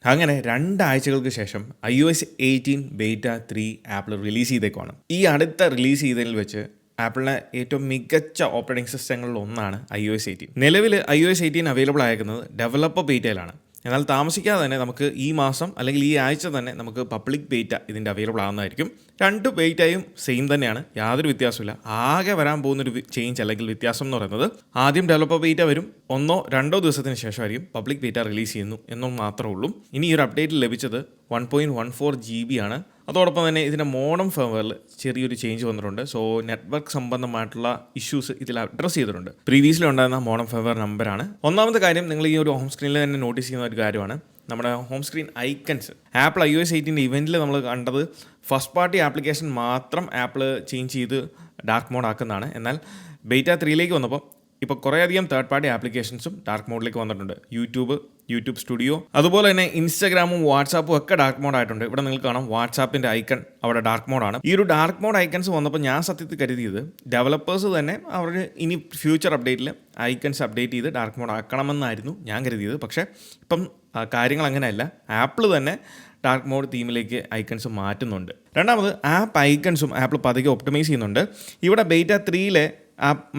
അങ്ങനെ 2 ആഴ്ചകൾക്ക് ശേഷം iOS 18 ബീറ്റ 3 ആപ്പിൾ റിലീസ് ചെയ്തേക്കുവാണ്. ഈ അടുത്ത റിലീസ് ചെയ്തതിൽ വെച്ച് ആപ്പിളിനെ ഏറ്റവും മികച്ച ഓപ്പറേറ്റിംഗ് സിസ്റ്റങ്ങളിൽ ഒന്നാണ് iOS 18. നിലവിൽ iOS 18 അവൈലബിൾ ആയിരിക്കുന്നത് ഡെവലപ്പർ ബീറ്റയിലാണ്. എന്നാൽ താമസിക്കാതെ തന്നെ നമുക്ക് ഈ മാസം അല്ലെങ്കിൽ ഈ ആഴ്ച തന്നെ നമുക്ക് പബ്ലിക് ബീറ്റ ഇതിൻ്റെ അവൈലബിൾ ആവുന്നതായിരിക്കും. 2 ബീറ്റയും സെയിം തന്നെയാണ്, യാതൊരു വ്യത്യാസമില്ല. ആകെ വരാൻ പോകുന്നൊരു ചേഞ്ച് അല്ലെങ്കിൽ വ്യത്യാസം എന്ന് പറയുന്നത് ആദ്യം ഡെവലപ്പർ ബീറ്റ വരും, 1-2 ദിവസത്തിന് ശേഷമായിരിക്കും പബ്ലിക് ബീറ്റ റിലീസ് ചെയ്യുന്നു എന്നും മാത്രമേ ഉള്ളൂ. ഇനി ഈ ഒരു അപ്ഡേറ്റിൽ ലഭിച്ചത് 1.14 GB ആണ്. അതോടൊപ്പം തന്നെ ഇതിൻ്റെ മോഡം ഫേംവെയറിൽ ചെറിയൊരു ചേഞ്ച് വന്നിട്ടുണ്ട്. സോ നെറ്റ്വർക്ക് സംബന്ധമായിട്ടുള്ള ഇഷ്യൂസ് ഇതിൽ അഡ്രസ്സ് ചെയ്തിട്ടുണ്ട്. പ്രീവിയസ്ലി ഉണ്ടായിരുന്ന മോഡം ഫേംവെയർ നമ്പറാണ്. ഒന്നാമത്തെ കാര്യം, നിങ്ങൾ ഈ ഒരു ഹോം സ്ക്രീനിൽ തന്നെ നോട്ടീസ് ചെയ്യുന്ന ഒരു കാര്യമാണ് നമ്മുടെ home screen icons. Apple iOS 18 ഇവൻറ്റിൽ നമ്മൾ കണ്ടത് ഫസ്റ്റ് പാർട്ടി ആപ്ലിക്കേഷൻ മാത്രം ആപ്പിൾ ചേഞ്ച് ചെയ്ത് ഡാർക്ക് മോഡ് ആക്കുന്നതാണ്. എന്നാൽ ബീറ്റ 3ലേക്ക് വന്നപ്പോൾ ഇപ്പോൾ കുറേയധികം തേർഡ് പാർട്ടി ആപ്ലിക്കേഷൻസും ഡാർക്ക് മോഡിലേക്ക് വന്നിട്ടുണ്ട്. യൂട്യൂബ് സ്റ്റുഡിയോ, അതുപോലെ തന്നെ ഇൻസ്റ്റാഗ്രാമും വാട്സാപ്പും ഒക്കെ ഡാർക്ക് മോഡ് ആയിട്ടുണ്ട്. ഇവിടെ നിങ്ങൾക്ക് കാണാം വാട്സാപ്പിൻ്റെ ഐക്കൺ അവിടെ ഡാർക്ക് മോഡാണ്. ഈ ഒരു ഡാർക്ക് മോഡ് ഐക്കൺസ് വന്നപ്പോൾ ഞാൻ സത്യത്തിൽ കരുതിയത് ഡെവലപ്പേഴ്സ് തന്നെ അവർ ഇനി ഫ്യൂച്ചർ അപ്ഡേറ്റിൽ ഐക്കൺസ് അപ്ഡേറ്റ് ചെയ്ത് ഡാർക്ക് മോഡ് ആക്കണമെന്നായിരുന്നു ഞാൻ കരുതിയത്. പക്ഷേ ഇപ്പം കാര്യങ്ങൾ അങ്ങനെയല്ല. ആപ്പിൾ തന്നെ ഡാർക്ക് മോഡ് തീമിലേക്ക് ഐക്കൺസ് മാറ്റുന്നുണ്ട്. രണ്ടാമത് ആപ്പ് ഐക്കൺസും ആപ്പിൾ പതുക്കെ ഒപ്റ്റിമൈസ് ചെയ്യുന്നുണ്ട്. ഇവിടെ ബീറ്റ 3യിലെ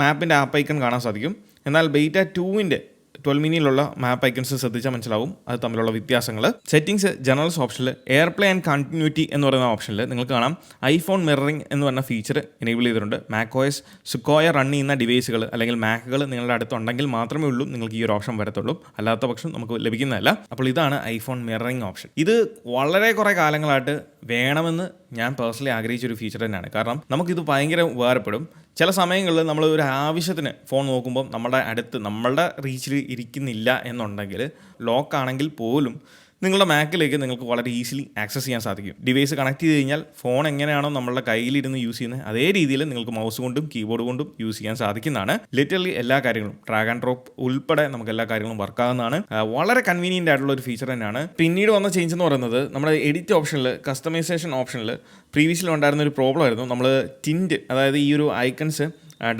മാപ്പിൻ്റെ ആപ്പ് ഐക്കൺ കാണാൻ സാധിക്കും. എന്നാൽ ബീറ്റ 2ൻ്റെ 12 മിനിയിലുള്ള മാപ്പ് ഐക്കൺസ് ശ്രദ്ധിച്ചാൽ മനസ്സിലാവും അത് തമ്മിലുള്ള വ്യത്യാസങ്ങൾ. സെറ്റിംഗ്സ് ജനറൽസ് ഓപ്ഷനിൽ എയർപ്ലേ ആൻഡ് കണ്ടിന്യൂറ്റി എന്ന് പറയുന്ന ഓപ്ഷനിൽ നിങ്ങൾക്ക് കാണാം ഐഫോൺ മിററിംഗ് എന്ന് പറഞ്ഞ ഫീച്ചർ എനേബിൾ ചെയ്തിട്ടുണ്ട്. macOS സുക്കോയ റൺ ചെയ്യുന്ന ഡിവൈസുകൾ അല്ലെങ്കിൽ മാക്കുകൾ നിങ്ങളുടെ അടുത്തുണ്ടെങ്കിൽ മാത്രമേ ഉള്ളൂ നിങ്ങൾക്ക് ഈ ഒരു ഓപ്ഷൻ വരത്തുള്ളൂ. അല്ലാത്ത പക്ഷം നമുക്ക് ലഭിക്കുന്നതല്ല. അപ്പോൾ ഇതാണ് ഐഫോൺ മിററിംഗ് ഓപ്ഷൻ. ഇത് വളരെ കുറേ കാലങ്ങളായിട്ട് വേണമെന്ന് ഞാൻ പേഴ്സണലി ആഗ്രഹിച്ചൊരു ഫീച്ചർ തന്നെയാണ്. കാരണം നമുക്കിത് ഭയങ്കര ഉപകാരപ്പെടും. ചില സമയങ്ങളിൽ നമ്മൾ ഒരു ആവശ്യത്തിന് ഫോൺ നോക്കുമ്പോൾ നമ്മളുടെ റീച്ചിൽ ഇരിക്കുന്നില്ല എന്നുണ്ടെങ്കിൽ ലോക്കാണെങ്കിൽ പോലും നിങ്ങളുടെ മാക്കിലേക്ക് നിങ്ങൾക്ക് വളരെ ഈസിലി ആക്സസ് ചെയ്യാൻ സാധിക്കും. ഡിവൈസ് കണക്ട് ചെയ്ത് കഴിഞ്ഞാൽ ഫോൺ എങ്ങനെയാണോ നമ്മളുടെ കയ്യിലിരുന്ന് യൂസ് ചെയ്യുന്നത് അതേ രീതിയിൽ നിങ്ങൾക്ക് മൗസ് കൊണ്ടും കീബോർഡ് കൊണ്ടും യൂസ് ചെയ്യാൻ സാധിക്കുന്നതാണ്. ലിറ്ററലി എല്ലാ കാര്യങ്ങളും ഡ്രാഗ് ആൻഡ് ഡ്രോപ്പ് ഉൾപ്പെടെ നമുക്ക് എല്ലാ കാര്യങ്ങളും വർക്കാവുന്നതാണ്. വളരെ കൺവീനിയൻ്റ് ആയിട്ടുള്ള ഒരു ഫീച്ചർ തന്നെയാണ്. പിന്നീട് വന്ന ചേഞ്ച് എന്ന് പറയുന്നത് നമ്മുടെ എഡിറ്റ് ഓപ്ഷനിൽ കസ്റ്റമൈസേഷൻ ഓപ്ഷനിൽ പ്രീവിയസ്ലി ഉണ്ടായിരുന്ന ഒരു പ്രോബ്ലം ആയിരുന്നു. നമ്മൾ ടിൻറ്റ്, അതായത് ഈ ഒരു ഐക്കൺസ്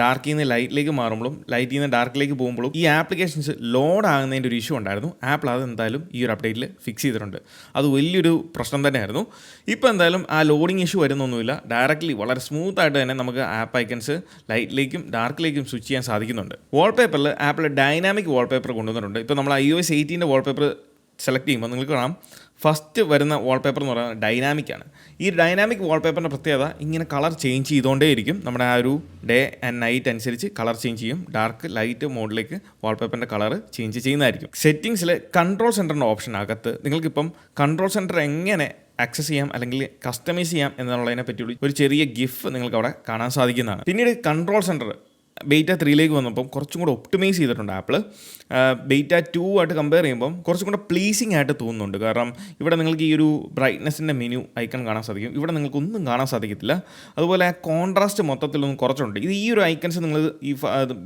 ഡാർക്കിൽ നിന്ന് ലൈറ്റിലേക്ക് മാറുമ്പോഴും ലൈറ്റിൽ നിന്ന് ഡാർക്കിലേക്ക് പോകുമ്പോഴും ഈ ആപ്ലിക്കേഷൻസ് ലോഡ് ആകുന്നതിൻ്റെ ഒരു ഇഷ്യൂ ഉണ്ടായിരുന്നു. ആപ്പിൾ അത് എന്തായാലും ഈ ഒരു അപ്ഡേറ്റിൽ ഫിക്സ് ചെയ്തിട്ടുണ്ട്. അത് വലിയൊരു പ്രശ്നം തന്നെയായിരുന്നു. ഇപ്പോൾ എന്തായാലും ആ ലോഡിങ് ഇഷ്യൂ വരുന്നൊന്നുമില്ല. ഡയറക്റ്റ്ലി വളരെ സ്മൂത്തായിട്ട് തന്നെ നമുക്ക് ആപ്പ് ഐക്കൺസ് ലൈറ്റിലേക്കും ഡാർക്കിലേക്കും സ്വിച്ച് ചെയ്യാൻ സാധിക്കുന്നുണ്ട്. വാൾപേപ്പറിൽ ആപ്പിൾ ഡൈനാമിക് വാൾപേപ്പർ കൊണ്ടുവന്നിട്ടുണ്ട്. ഇപ്പോൾ നമ്മൾ iOS 18ൻ്റെ വാൾപേപ്പർ സെലക്ട് ചെയ്യുമ്പോൾ നിങ്ങൾക്ക് കാണാം ഫസ്റ്റ് വരുന്ന വാൾപേപ്പർ എന്ന് പറയുന്നത് ഡൈനാമിക്കാണ്. ഈ ഡൈനാമിക് വാൾപേപ്പറിൻ്റെ പ്രത്യേകത ഇങ്ങനെ കളർ ചേഞ്ച് ചെയ്തുകൊണ്ടേയിരിക്കും. നമ്മുടെ ആ ഒരു ഡേ ആൻഡ് നൈറ്റ് അനുസരിച്ച് കളർ ചേഞ്ച് ചെയ്യും. ഡാർക്ക് ലൈറ്റ് മോഡിലേക്ക് വാൾപേപ്പറിൻ്റെ കളർ ചേഞ്ച് ചെയ്യുന്നതായിരിക്കും. സെറ്റിങ്സിൽ കൺട്രോൾ സെൻറ്ററിൻ്റെ ഓപ്ഷനകത്ത് നിങ്ങൾക്കിപ്പം കൺട്രോൾ സെൻറ്റർ എങ്ങനെ ആക്സസ് ചെയ്യാം അല്ലെങ്കിൽ കസ്റ്റമൈസ് ചെയ്യാം എന്നുള്ളതിനെ പറ്റിയുള്ള ഒരു ചെറിയ ഗിഫ് നിങ്ങൾക്ക് അവിടെ കാണാൻ സാധിക്കുന്നതാണ്. പിന്നീട് കൺട്രോൾ സെൻറ്റർ ബീറ്റ 3ലേക്ക് വന്നപ്പം കുറച്ചും കൂടെ ഒപ്റ്റിമൈസ് ചെയ്തിട്ടുണ്ട് ആപ്പിൾ. ബീറ്റ 2 ആയിട്ട് കമ്പയർ ചെയ്യുമ്പം കുറച്ചും കൂടെ പ്ലീസിങ് ആയിട്ട് തോന്നുന്നുണ്ട്. കാരണം ഇവിടെ നിങ്ങൾക്ക് ഈ ഒരു ബ്രൈറ്റ്നസിൻ്റെ മെനു ഐക്കൺ കാണാൻ സാധിക്കും. ഇവിടെ നിങ്ങൾക്കൊന്നും കാണാൻ സാധിക്കത്തില്ല. അതുപോലെ കോൺട്രാസ്റ്റ് മൊത്തത്തിലൊന്നും കുറച്ചുണ്ട്. ഇത് ഈ ഒരു ഐക്കൺസ് നിങ്ങൾ ഈ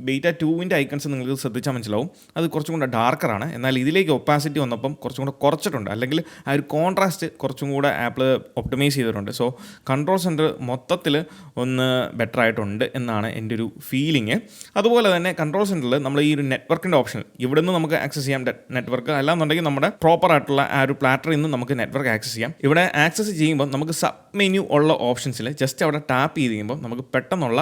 ബീറ്റ 2ൻ്റെ ഐക്കൺസ് നിങ്ങൾക്ക് ശ്രദ്ധിച്ചാൽ മനസ്സിലാവും അത് കുറച്ചും കൂടെ ഡാർക്കറാണ്. എന്നാൽ ഇതിലേക്ക് ഒപ്പാസിറ്റി വന്നപ്പം കുറച്ചും കൂടെ കുറച്ചിട്ടുണ്ട്. അല്ലെങ്കിൽ ആ ഒരു കോൺട്രാസ്റ്റ് കുറച്ചും കൂടെ ആപ്പിൾ ഒപ്റ്റിമൈസ് ചെയ്തിട്ടുണ്ട്. സോ കൺട്രോൾ സെൻറ്റർ മൊത്തത്തിൽ ഒന്ന് ബെറ്റർ ആയിട്ടുണ്ട് എന്നാണ് എൻ്റെ ഒരു ഫീലിംഗ്. അതുപോലെ തന്നെ കൺട്രോൾ സെൻറ്ററിൽ നമ്മൾ ഈ ഒരു നെറ്റ്വർക്കിൻ്റെ ഓപ്ഷൻ ഇവിടെ നിന്ന് നമുക്ക് ആക്സസ് ചെയ്യാം നെറ്റ്വർക്ക്. അല്ലാന്നുണ്ടെങ്കിൽ നമ്മുടെ പ്രോപ്പർ ആയിട്ടുള്ള ആ ഒരു പ്ലാറ്ററിൽ നിന്ന് നമുക്ക് നെറ്റ്വർക്ക് ആക്സസ് ചെയ്യാം. ഇവിടെ ആക്സസ് ചെയ്യുമ്പോൾ നമുക്ക് സബ് മെനു ഉള്ള ഓപ്ഷൻസിൽ ജസ്റ്റ് അവിടെ ടാപ്പ് ചെയ്ത് കഴിയുമ്പോൾ നമുക്ക് പെട്ടെന്നുള്ള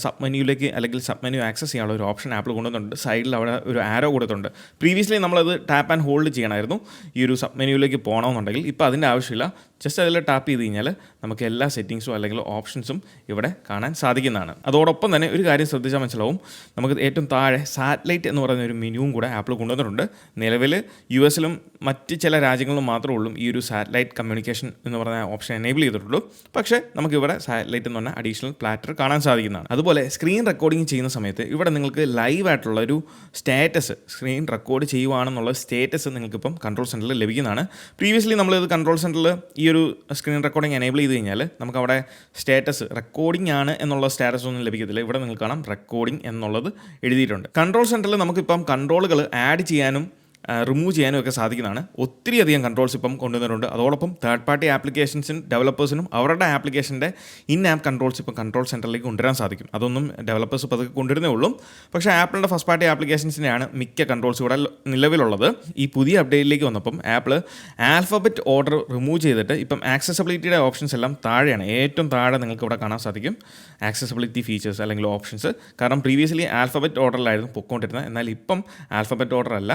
സബ് മെനുവിലേക്ക് അല്ലെങ്കിൽ സബ് മെനു ആക്സസ് ചെയ്യാനുള്ള ഒരു ഓപ്ഷൻ ആപ്പിൾ കൊണ്ടുവന്നിട്ടുണ്ട്. സൈഡിൽ അവിടെ ഒരു ആരോ കൊടുത്തിട്ടുണ്ട്. പ്രീവിയസ്ലി നമ്മളത് ടാപ്പ് ആൻഡ് ഹോൾഡ് ചെയ്യണമായിരുന്നു ഈ ഒരു സബ് മെനുവിലേക്ക് പോകണമെന്നുണ്ടെങ്കിൽ. ഇപ്പോൾ അതിൻ്റെ ആവശ്യമില്ല. ജസ്റ്റ് അതിൽ ടാപ്പ് ചെയ്ത് കഴിഞ്ഞാൽ നമുക്ക് എല്ലാ സെറ്റിങ്സും അല്ലെങ്കിൽ ഓപ്ഷൻസും ഇവിടെ കാണാൻ സാധിക്കുന്നതാണ്. അതോടൊപ്പം തന്നെ ഒരു കാര്യം ശ്രദ്ധിച്ചാൽ മനസ്സിലാവും, നമുക്ക് ഏറ്റവും താഴെ സാറ്റലൈറ്റ് എന്ന് പറയുന്ന ഒരു മെനുവും കൂടെ ആപ്പിൾ കൊണ്ടുവന്നിട്ടുണ്ട്. നിലവിൽ US-ലും മറ്റ് ചില രാജ്യങ്ങളിലും മാത്രമേ ഉള്ളൂ ഈ ഒരു സാറ്റലൈറ്റ് കമ്മ്യൂണിക്കേഷൻ എന്ന് പറയുന്ന ഓപ്ഷൻ എനേബിൾ ചെയ്തിട്ടുള്ളൂ. പക്ഷേ നമുക്കിവിടെ സാറ്റലൈറ്റ് എന്ന് പറഞ്ഞാൽ അഡീഷണൽ പ്ലാറ്റർ കാണാൻ സാധിക്കുന്നതാണ്. അതുപോലെ സ്ക്രീൻ റെക്കോർഡിങ് ചെയ്യുന്ന സമയത്ത് ഇവിടെ നിങ്ങൾക്ക് ലൈവ് ആയിട്ടുള്ള ഒരു സ്റ്റാറ്റസ്, സ്ക്രീൻ റെക്കോർഡ് ചെയ്യുവാണെന്നുള്ള സ്റ്റാറ്റസ് നിങ്ങൾക്കിപ്പം കൺട്രോൾ സെൻറ്ററിൽ ലഭിക്കുന്നതാണ്. പ്രീവിയസ്ലി നമ്മളിത് കൺട്രോൾ സെൻറ്ററിൽ ഈ ഒരു സ്ക്രീൻ റെക്കോർഡിംഗ് എനേബിൾ ചെയ്ത് കഴിഞ്ഞാൽ നമുക്ക് അവിടെ സ്റ്റാറ്റസ് റെക്കോർഡിംഗ് ആണ് എന്നുള്ള സ്റ്റാറ്റസ് ഒന്നും ലഭിക്കത്തില്ല. ഇവിടെ നിങ്ങൾക്ക് കാണാം റെക്കോർഡിംഗ് എന്നുള്ളത് എഴുതിയിട്ടുണ്ട്. കൺട്രോൾ സെൻറ്ററിൽ നമുക്കിപ്പം കൺട്രോളുകൾ ആഡ് ചെയ്യാനും റിമൂവ് ചെയ്യാനും ഒക്കെ സാധിക്കുന്നതാണ്. ഒത്തിരിയധികം കൺട്രോൾസ് ഇപ്പം കൊണ്ടുവന്നിട്ടുണ്ട്. അതോടൊപ്പം തേർഡ് പാർട്ടി ആപ്ലിക്കേഷൻസിനും ഡെവലപ്പേഴ്സിനും അവരുടെ ആപ്ലിക്കേഷൻ്റെ ഇൻ ആപ്പ് കൺട്രോൾസ് ഇപ്പോൾ കൺട്രോൾ സെൻറ്ററിലേക്ക് കൊണ്ടുവരാൻ സാധിക്കും. അതൊന്നും ഡെവലപ്പേഴ്സ് പതുക്കെ കൊണ്ടുവരുന്നേ ഉള്ളൂ. പക്ഷേ ആപ്പിളിൻ്റെ ഫസ്റ്റ് പാർട്ടി ആപ്ലിക്കേഷൻസിനെയാണ് മിക്ക കൺട്രോൾസ് ഇവിടെ നിലവിലുള്ളത്. ഈ പുതിയ അപ്ഡേറ്റിലേക്ക് വന്നപ്പം ആപ്പിൾ ആൽഫബറ്റ് ഓർഡർ റിമൂവ് ചെയ്തിട്ട് ഇപ്പം ആക്സസിബിലിറ്റിയുടെ ഓപ്ഷൻസ് എല്ലാം താഴെയാണ്. ഏറ്റവും താഴെ നിങ്ങൾക്ക് ഇവിടെ കാണാൻ സാധിക്കും ആക്സസിബിലിറ്റി ഫീച്ചേഴ്സ് അല്ലെങ്കിൽ ഓപ്ഷൻസ്. കാരണം പ്രീവിയസ്ലി ആൽഫബറ്റ് ഓർഡറിലായിരുന്നു പൊക്കോണ്ടിരുന്നത്. എന്നാൽ ഇപ്പം ആൽഫബറ്റ് ഓർഡർ അല്ല,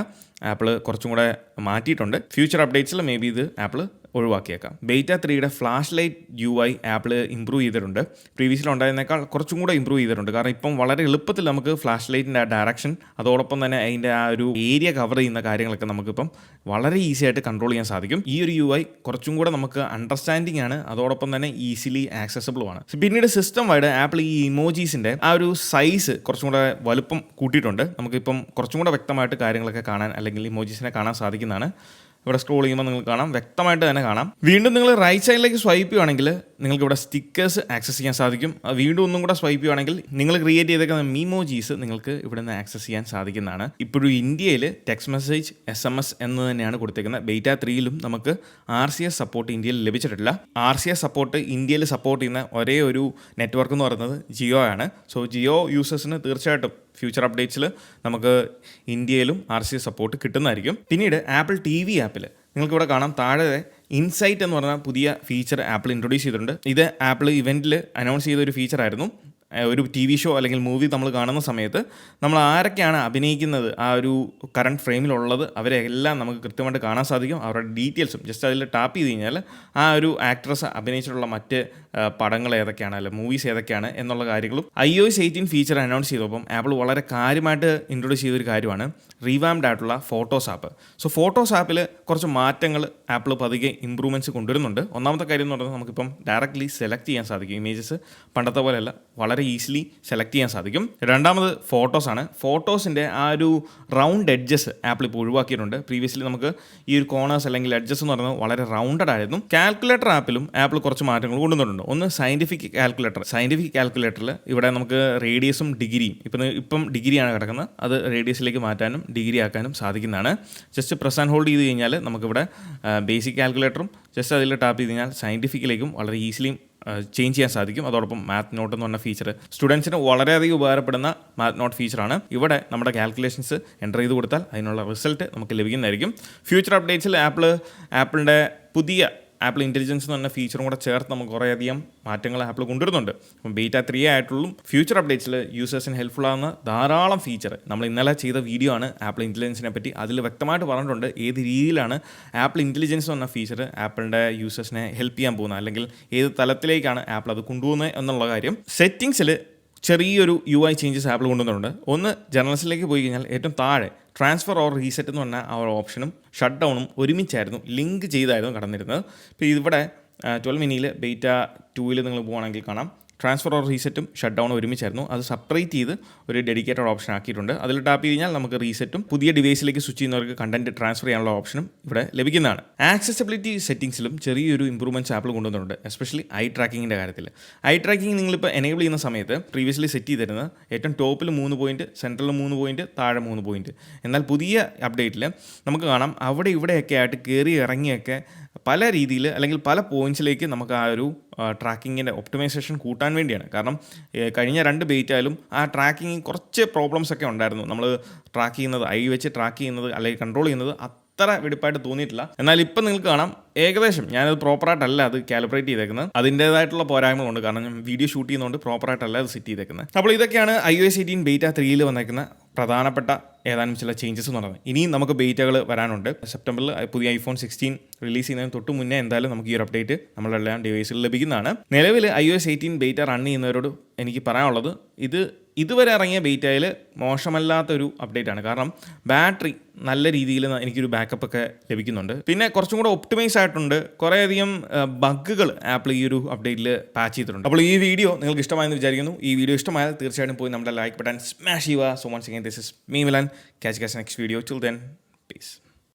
ആപ്പിൾ കുറച്ചും കൂടെ മാറ്റിയിട്ടുണ്ട്. ഫ്യൂച്ചർ അപ്ഡേറ്റ്സിൽ മേ ബി ഇത് ആപ്പിൾ ഒഴിവാക്കിയേക്കാം. ബെയ്റ്റ 3യുടെ flash light UI Apple improve ചെയ്തിട്ടുണ്ട്. പ്രീവിയസിൽ ഉണ്ടായിരുന്നേക്കാൾ കുറച്ചും കൂടെ ഇമ്പ്രൂവ് ചെയ്തിട്ടുണ്ട്. കാരണം ഇപ്പം വളരെ എളുപ്പത്തിൽ നമുക്ക് ഫ്ലാഷ് ലൈറ്റിൻ്റെ ആ ഡയറക്ഷൻ, അതോടൊപ്പം തന്നെ അതിൻ്റെ ആ ഒരു ഏരിയ കവർ ചെയ്യുന്ന കാര്യങ്ങളൊക്കെ നമുക്കിപ്പം വളരെ ഈസി ആയിട്ട് കൺട്രോൾ ചെയ്യാൻ സാധിക്കും. ഈ ഒരു UI കുറച്ചും കൂടെ നമുക്ക് അണ്ടർസ്റ്റാൻഡിംഗ് ആണ്, അതോടൊപ്പം തന്നെ ഈസിലി ആക്സസിബിളുമാണ്. പിന്നീട് സിസ്റ്റം വൈഡ് ആപ്പിൾ ഈ ഇമോജീസിൻ്റെ ആ ഒരു സൈസ് കുറച്ചും കൂടെ വലുപ്പം കൂട്ടിയിട്ടുണ്ട്. നമുക്കിപ്പം കുറച്ചും കൂടെ വ്യക്തമായിട്ട് കാര്യങ്ങളൊക്കെ കാണാൻ അല്ലെങ്കിൽ ഇമോജീസിനെ കാണാൻ സാധിക്കുന്നതാണ്. ഇവിടെ സ്ക്രോൾ ചെയ്യുമ്പോൾ നിങ്ങൾക്ക് കാണാം, വ്യക്തമായിട്ട് തന്നെ കാണാം. വീണ്ടും നിങ്ങൾ റൈറ്റ് സൈഡിലേക്ക് സ്വൈപ്പ് ചെയ്യുകയാണെങ്കിൽ നിങ്ങൾക്ക് ഇവിടെ സ്റ്റിക്കേഴ്സ് ആക്സസ് ചെയ്യാൻ സാധിക്കും. വീണ്ടും ഒന്നും കൂടെ സ്വൈപ്പ് ചെയ്യുകയാണെങ്കിൽ നിങ്ങൾ ക്രിയേറ്റ് ചെയ്തേക്കുന്ന മീമോജീസ് നിങ്ങൾക്ക് ഇവിടെ നിന്ന് ആക്സസ് ചെയ്യാൻ സാധിക്കുന്നതാണ്. ഇപ്പോഴും ഇന്ത്യയിൽ ടെക്സ്റ്റ് മെസ്സേജ് SMS എന്ന് തന്നെയാണ് കൊടുത്തേക്കുന്നത്. ബെയ്റ്റ 3യിലും നമുക്ക് RCS സപ്പോർട്ട് ഇന്ത്യയിൽ ലഭിച്ചിട്ടില്ല. RCS സപ്പോർട്ട് ഇന്ത്യയിൽ സപ്പോർട്ട് ചെയ്യുന്ന ഒരേ ഒരു നെറ്റ്വർക്ക് എന്ന് പറയുന്നത് ജിയോ ആണ്. സോ ജിയോ യൂസേഴ്സിന് തീർച്ചയായിട്ടും ഫ്യൂച്ചർ അപ്ഡേറ്റ്സിൽ നമുക്ക് ഇന്ത്യയിലും RCS സപ്പോർട്ട് കിട്ടുന്നതായിരിക്കും. പിന്നീട് ആപ്പിൾ TV ആപ്പിൽ നിങ്ങൾക്കിവിടെ കാണാം താഴെ ഇൻസൈറ്റ് എന്ന് പറഞ്ഞ പുതിയ ഫീച്ചർ ആപ്പിൾ ഇൻട്രൊഡ്യൂസ് ചെയ്തിട്ടുണ്ട്. ഇത് ആപ്പിൾ ഇവൻറ്റിൽ അനൗൺസ് ചെയ്ത ഒരു ഫീച്ചറായിരുന്നു. ഒരു TV ഷോ അല്ലെങ്കിൽ മൂവി നമ്മൾ കാണുന്ന സമയത്ത് നമ്മൾ ആരൊക്കെയാണ് അഭിനയിക്കുന്നത് ആ ഒരു കറണ്ട് ഫ്രെയിമിലുള്ളത് അവരെ എല്ലാം നമുക്ക് കൃത്യമായിട്ട് കാണാൻ സാധിക്കും. അവരുടെ ഡീറ്റെയിൽസും ജസ്റ്റ് അതിൽ ടാപ്പ് ചെയ്ത് കഴിഞ്ഞാൽ ആ ഒരു ആക്ട്രസ് അഭിനയിച്ചിട്ടുള്ള മറ്റ് പടങ്ങൾ ഏതൊക്കെയാണ് അല്ലെങ്കിൽ മൂവീസ് ഏതൊക്കെയാണ് എന്നുള്ള കാര്യങ്ങളും iOS 18 ഫീച്ചർ അനൗൺസ് ചെയ്തപ്പം ആപ്പിൾ വളരെ കാര്യമായിട്ട് ഇൻട്രൊഡ്യൂസ് ചെയ്തൊരു കാര്യമാണ് റീവാംഡ് ആയിട്ടുള്ള ഫോട്ടോസ് ആപ്പ്. സോ ഫോട്ടോസ് ആപ്പിൽ കുറച്ച് മാറ്റങ്ങൾ ആപ്പിൾ പതുക്കെ ഇമ്പ്രൂവ്മെൻറ്റ്സ് കൊണ്ടുവരുന്നുണ്ട്. ഒന്നാമത്തെ കാര്യം എന്ന് പറയുന്നത് നമുക്കിപ്പം ഡയറക്റ്റ്ലി സെലക്ട് ചെയ്യാൻ സാധിക്കും. ഇമേജസ് പണ്ടത്തെ പോലെയല്ല, വളരെ ഈസിലി സെലക്ട് ചെയ്യാൻ സാധിക്കും. രണ്ടാമത് ഫോട്ടോസാണ്. ഫോട്ടോസിൻ്റെ ആ ഒരു റൗണ്ട് എഡ്ജസ് ആപ്പിൾ ഇപ്പോൾ ഒഴിവാക്കിയിട്ടുണ്ട്. പ്രീവിയസ്ലി നമുക്ക് ഈ ഒരു കോർണേഴ്സ് അല്ലെങ്കിൽ എഡ്ജസ് എന്ന് പറയുന്നത് വളരെ റൗണ്ടഡ് ആയിരുന്നു. കാൽക്കുലേറ്റർ ആപ്പിലും ആപ്പിൾ കുറച്ച് മാറ്റങ്ങൾ കൊണ്ടുവന്നിട്ടുണ്ട്. ഒന്ന് സയൻറ്റിഫിക് കാൽക്കുലേറ്ററിൽ ഇവിടെ നമുക്ക് റേഡിയസും ഡിഗ്രിയും ഇപ്പം ഡിഗ്രിയാണ് കിടക്കുന്നത്, അത് റേഡിയസിലേക്ക് മാറ്റാനും ഡിഗ്രി ആക്കാനും സാധിക്കുന്നതാണ്. ജസ്റ്റ് പ്രസ് ആൻഡ് ഹോൾഡ് ചെയ്ത് കഴിഞ്ഞാൽ നമുക്കിവിടെ ബേസിക് കാൽക്കുലേറ്ററും ജസ്റ്റ് അതിൽ ടാപ്പ് ചെയ്ത് കഴിഞ്ഞാൽ സയൻറ്റിഫിക്കിലേക്കും വളരെ ഈസിലി ചേഞ്ച് ചെയ്യാൻ സാധിക്കും. അതോടൊപ്പം മാത്ത് നോട്ട് എന്ന് പറഞ്ഞ ഫീച്ചർ സ്റ്റുഡൻസിന് വളരെയധികം ഉപകാരപ്പെടുന്ന മാത്ത് നോട്ട് ഫീച്ചറാണ്. ഇവിടെ നമ്മുടെ കാൽക്കുലേഷൻസ് എൻ്റർ ചെയ്ത് കൊടുത്താൽ അതിനുള്ള റിസൾട്ട് നമുക്ക് ലഭിക്കുന്നതായിരിക്കും. ഫ്യൂച്ചർ അപ്ഡേറ്റ്സിൽ ആപ്പിളിൻ്റെ പുതിയ ആപ്പിൾ ഇൻ്റലിജൻസ് എന്ന് പറഞ്ഞ ഫീച്ചറും കൂടെ ചേർത്ത് നമുക്ക് കുറേയധികം മാറ്റങ്ങൾ ആപ്പിൾ കൊണ്ടുവരുന്നുണ്ട്. അപ്പം ബെയ്റ്റ 3 ആയിട്ടുള്ളൂ. ഫ്യൂച്ചർ അപ്ഡേറ്റ്സിൽ യൂസേഴ്സിന് ഹെൽപ്ഫുൾ ആകുന്ന ധാരാളം ഫീച്ചർ നമ്മൾ ഇന്നലെ ചെയ്ത വീഡിയോ ആണ് ആപ്പിൾ ഇൻ്റലിജൻസിനെ പറ്റി. അതിൽ വ്യക്തമായിട്ട് പറഞ്ഞിട്ടുണ്ട് ഏത് രീതിയിലാണ് ആപ്പിൾ ഇൻ്റലിജൻസ് എന്ന ഫീച്ചർ ആപ്പിളിൻ്റെ യൂസേഴ്സിനെ ഹെൽപ്പ് ചെയ്യാൻ പോകുന്നത്, അല്ലെങ്കിൽ ഏത് തലത്തിലേക്കാണ് ആപ്പിൾ അത് കൊണ്ടുപോകുന്നത് എന്നുള്ള കാര്യം. സെറ്റിങ്സിൽ ചെറിയൊരു UI ചേഞ്ചസ് ആപ്പിൾ കൊണ്ടുവന്നിട്ടുണ്ട്. ഒന്ന് ജനറൽസിലേക്ക് പോയി കഴിഞ്ഞാൽ ഏറ്റവും താഴെ ട്രാൻസ്ഫർ ഓർ റീസെറ്റ് എന്ന് പറഞ്ഞാൽ ആ ഒരു ഓപ്ഷനും ഷട്ട് ഡൗണും ഒരുമിച്ചായിരുന്നു ലിങ്ക് ചെയ്തായിരുന്നു കടന്നിരുന്നത്. ഇപ്പോൾ ഇവിടെ 12 മിനിയിൽ ബെയ്റ്റ 2ൽ നിങ്ങൾ പോകുകയാണെങ്കിൽ കാണാം ട്രാൻസ്ഫർ ഓർ റീസെറ്റും ഷട്ട് ഡൗണും ഒരുമിച്ചായിരുന്നു. അത് സെപ്പറേറ്റ് ചെയ്ത് ഒരു ഡെഡിക്കേറ്റഡ് ഓപ്ഷൻ ആക്കിയിട്ടുണ്ട്. അതിൽ ടാപ്പ് ചെയ്ത് കഴിഞ്ഞാൽ നമുക്ക് റീസെറ്റും പുതിയ ഡിവൈസിലേക്ക് സ്വിച്ച് ചെയ്യുന്നവർക്ക് കണ്ടന്റ് ട്രാൻസ്ഫർ ചെയ്യാനുള്ള ഓപ്ഷനും ഇവിടെ ലഭിക്കുന്നതാണ്. ആക്സസിബിലിറ്റി സെറ്റിംഗ്സിലും ചെറിയൊരു ഇമ്പ്രൂവ്മെൻറ്റ്സ് ആപ്പിൾ കൊണ്ടുവന്നിട്ടുണ്ട്, എസ്പെഷ്യലി ഐ ട്രാക്കിങ്ങിൻ്റെ കാര്യത്തിൽ. ഐ ട്രാക്കിംഗ് നിങ്ങളിപ്പോൾ എനേബിൾ ചെയ്യുന്ന സമയത്ത് പ്രീവിയസ്ലി സെറ്റ് ചെയ്തിരുന്നത് ഏറ്റവും ടോപ്പിൽ 3 പോയിൻറ്റ്, സെൻട്രലിൽ 3 പോയിൻറ്റ്, താഴെ 3 പോയിൻറ്റ്. എന്നാൽ പുതിയ അപ്ഡേറ്റിൽ നമുക്ക് കാണാം അവിടെ ഇവിടെയൊക്കെ ആയിട്ട് കയറി ഇറങ്ങിയൊക്കെ പല രീതിയിൽ അല്ലെങ്കിൽ പല പോയിൻറ്റ്സിലേക്ക് നമുക്ക് ആ ഒരു ട്രാക്കിങ്ങിൻ്റെ ഒപ്റ്റിമൈസേഷൻ കൂട്ടാൻ വേണ്ടിയാണ്. കാരണം കഴിഞ്ഞ 2 ബെയ്റ്റായാലും ആ ട്രാക്കിങ് കുറച്ച് പ്രോബ്ലംസ് ഒക്കെ ഉണ്ടായിരുന്നു. നമ്മൾ ട്രാക്ക് ചെയ്യുന്നത് വെച്ച് ട്രാക്ക് ചെയ്യുന്നത് അല്ലെങ്കിൽ കൺട്രോൾ ചെയ്യുന്നത് അത്ര വെടിപ്പായിട്ട് തോന്നിയിട്ടില്ല. എന്നാൽ ഇപ്പം നിങ്ങൾക്ക് കാണാം ഏകദേശം ഞാനത് പ്രോപ്പറായിട്ടല്ല അത് കാലിബ്രേറ്റ് ചെയ്തേക്കുന്നത്. അതിൻ്റേതായിട്ടുള്ള പോരായ്മകളുണ്ട്. കാരണം ഞാൻ വീഡിയോ ഷൂട്ട് ചെയ്യുന്നതുകൊണ്ട് പ്രോപ്പറായിട്ടല്ല അത് സെറ്റ് ചെയ്തേക്കുന്നത്. അപ്പോൾ ഇതൊക്കെയാണ് iOS 18 ബെയ്റ്റ 3ൽ വന്നേക്കുന്ന പ്രധാനപ്പെട്ട ഏതാനും ചില ചേഞ്ചസ് എന്ന് പറയുന്നത്. ഇനിയും നമുക്ക് ബെയ്റ്റകൾ വരാനുണ്ട്. സെപ്റ്റംബറിൽ പുതിയ iPhone 16 റിലീസ് ചെയ്യുന്നതിന് തൊട്ട് മുന്നേ എന്തായാലും നമുക്ക് ഈ ഒരു അപ്ഡേറ്റ് നമ്മളെല്ലാം ഡിവൈസിൽ ലഭിക്കുന്നതാണ്. നിലവിൽ iOS 18 ബെയ്റ്റ റൺ ചെയ്യുന്നവരോട് എനിക്ക് പറയാനുള്ളത് ഇതുവരെ ഇറങ്ങിയ ബെയ്റ്റയിൽ മോശമല്ലാത്തൊരു അപ്ഡേറ്റ് ആണ്. കാരണം ബാറ്ററി നല്ല രീതിയിൽ എനിക്കൊരു ബാക്കപ്പ് ഒക്കെ ലഭിക്കുന്നുണ്ട്. പിന്നെ കുറച്ചും കൂടെ ഒപ്റ്റിമൈസ് ആയിട്ടുണ്ട്. കുറേയധികം ബഗ്ഗുകൾ ആപ്പിൾ ഈ ഒരു അപ്ഡേറ്റിൽ പാച്ച് ചെയ്തിട്ടുണ്ട്. അപ്പോൾ ഈ വീഡിയോ നിങ്ങൾക്ക് ഇഷ്ടമായെന്ന് വിചാരിക്കുന്നു. ഈ വീഡിയോ ഇഷ്ടമായാൽ തീർച്ചയായിട്ടും പോയി നമ്മുടെ ലൈക്ക് ബട്ടൺ സ്മാഷ് ചെയ്യുക. So once again this is me Milan. Catch you guys next video. Till then, peace.